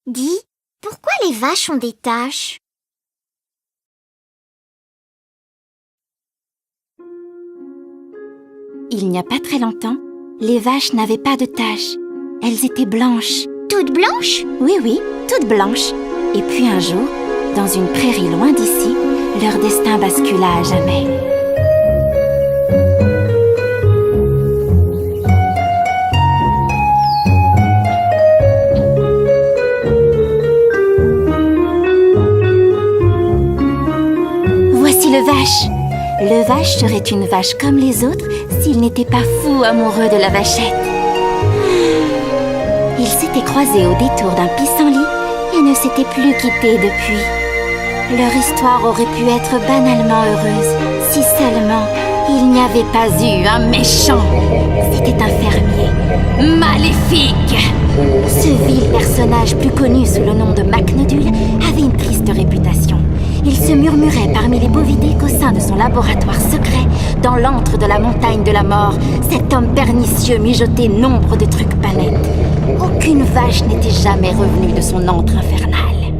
Dis, pourquoi les vaches ont des taches? Il n'y a pas très longtemps, les vaches n'avaient pas de taches. Elles étaient blanches. Toutes blanches? Oui, toutes blanches. Et puis un jour, dans une prairie loin d'ici, leur destin bascula à jamais. Voici le vache. Le vache serait une vache comme les autres s'il n'était pas fou amoureux de la vachette. Ils s'étaient croisés au détour d'un pissenlit et ne s'étaient plus quittés depuis. Leur histoire aurait pu être banalement heureuse si seulement il n'y avait pas eu un méchant. C'était un fermier maléfique. Ce vil personnage, plus connu sous le nom de Macnodule, avait une triste réputation. Il se murmurait parmi les bovidés qu'au sein de son laboratoire secret, dans l'antre de la montagne de la mort, cet homme pernicieux mijotait nombre de trucs pas nets. Aucune vache n'était jamais revenue de son antre infernal.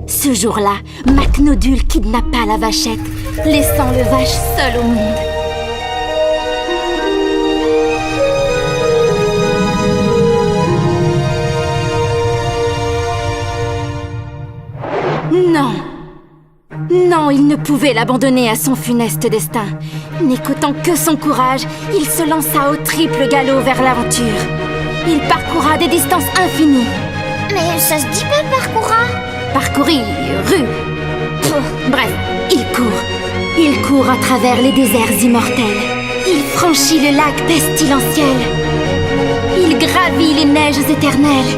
Ce jour-là, Macnodule kidnappa la vachette, laissant le vache seul au monde. Non, il ne pouvait l'abandonner à son funeste destin. N'écoutant que son courage, il se lança au triple galop vers l'aventure. Il parcourra des distances infinies. Mais ça se dit pas parcourra? Parcourir, rue. Bref, il court. Il court à travers les déserts immortels. Il franchit le lac pestilentiel. Il gravit les neiges éternelles.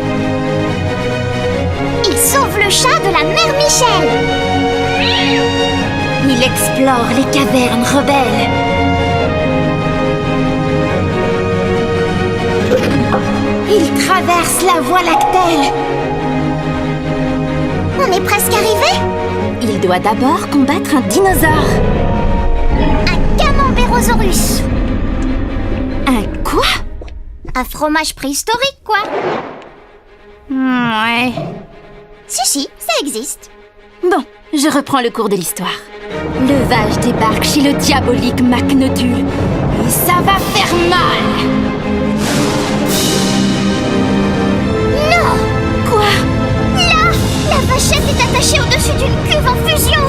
Il sauve le chat de la mère Michel. Il explore les cavernes rebelles. Il traverse la voie lactée. On est presque arrivé? Il doit d'abord combattre un dinosaure. Un camembérosaurus. Un quoi? Un fromage préhistorique, quoi. Ouais. Si, ça existe. Bon, je reprends le cours de l'histoire. Le vache débarque chez le diabolique Macnodule. Et ça va faire mal! Non! Quoi? Là! La vachette est attachée au-dessus d'une cuve en fusion!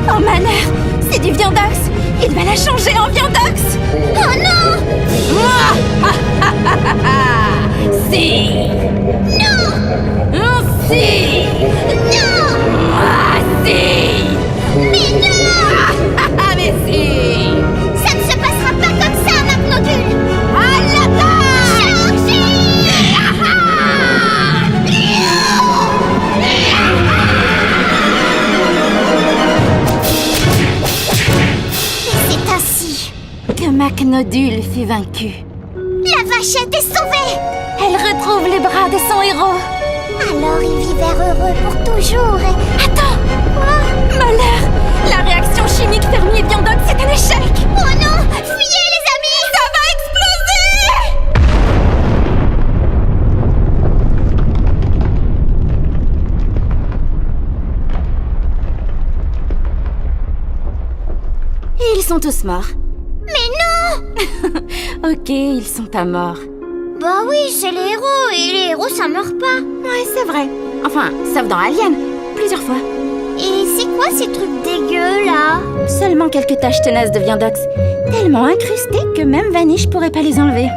Oh Malheur! C'est du viandox! Il va la changer en viandox! Oh non! Si! Non! Si! Non! Si! Mais non! Mais si! Ça ne se passera pas comme ça, Macnodule! À l'attaque! C'est ainsi que Macnodule fut vaincu. La vachette est sauvée! Elle retrouve les bras de son héros. Alors ils vivèrent heureux pour toujours et... Attends! Quoi? Malheur! La réaction chimique fermier-viandox, c'est un échec! Oh non! Fuyez les amis! Ça va exploser! Et ils sont tous morts. Mais non! Ok, ils sont pas morts. Bah oui, c'est les héros, et les héros ça meurt pas. Ouais, c'est vrai. Enfin, sauf dans Alien, plusieurs fois. Et c'est quoi ces trucs dégueux là? Seulement quelques taches tenaces de viandox, tellement incrustées que même Vanish pourrait pas les enlever.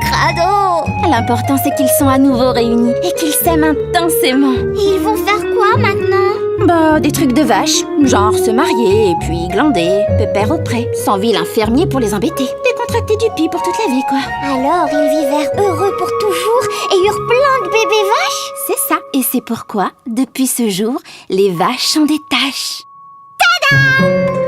Crado! L'important c'est qu'ils sont à nouveau réunis et qu'ils s'aiment intensément. Ils vont faire quoi maintenant? Bah, des trucs de vache, genre se marier et puis glander, pépère au pré, sans vilain fermier pour les embêter, décontracter du pis pour toute la vie quoi. Alors ils vivèrent heureux pour toujours et eurent plein de bébés vaches? C'est ça, et c'est pourquoi, depuis ce jour, les vaches ont des taches. Tadam!